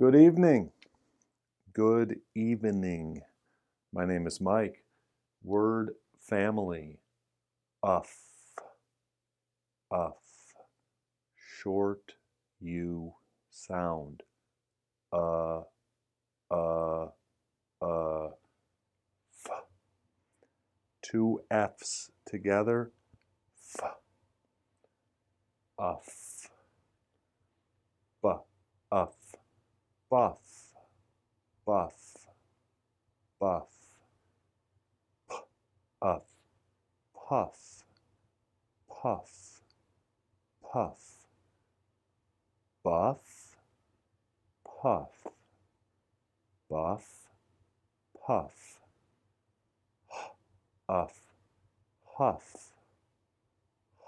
Good evening. Good evening. My name is Mike. Word family. Uff. Short U sound. F. Two F's together. F. Uff. Uff. Buff. Buff. Buff. Puff. Puff. Puff. Puff. Buff. Puff. Buff. Puff. Uff. Huff.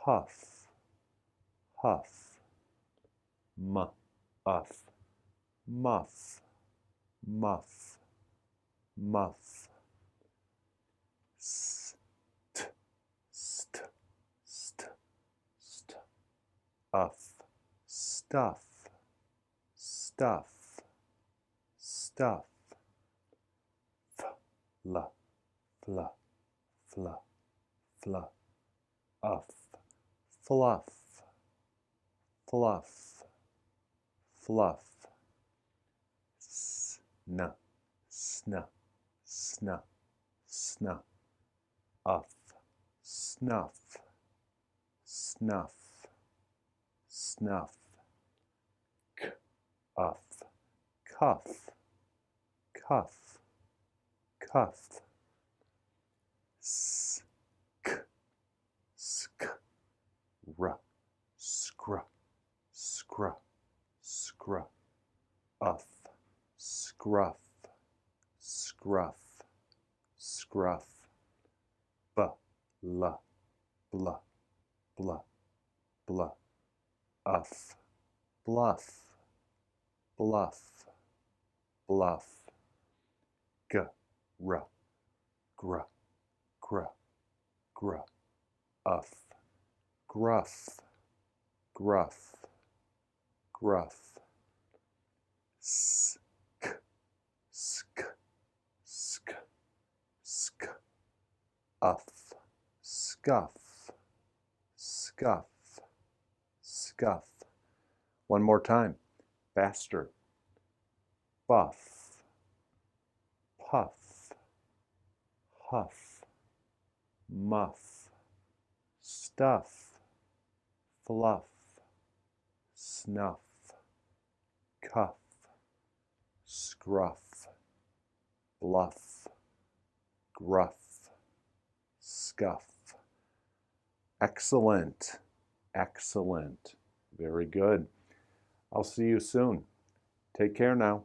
Huff. Huff. Uff. Muff. Muff. Muff. St. Uff. Stuff. Stuff. Stuff. Fla. Fla. Fla. Fla. Uff. Fluff. Fluff. Fluff. Sna. Sna. Sna. Sna. Uff. Snuff. Snuff. Snuff. Uff. Cuff. Cuff. Cuff. Sk. Sk. R. Scr. Scr. Scr. Uff. Scruff. Scruff. Scruff. Blah. Blah. Blah. Blah. Uff. Bluff. Bluff. Bluff. Gr. Gr. Gr. Gr. Uff. Gruff. Gruff. Gruff. Sk. Sk. Sk. Sk. Uff. Scuff. Scuff. Scuff. One more time. Faster. Buff. Puff. Huff. Muff. Stuff. Fluff. Snuff. Cuff. Scruff. Bluff. Gruff. Scuff. Excellent. Excellent. Very good. I'll see you soon. Take care now.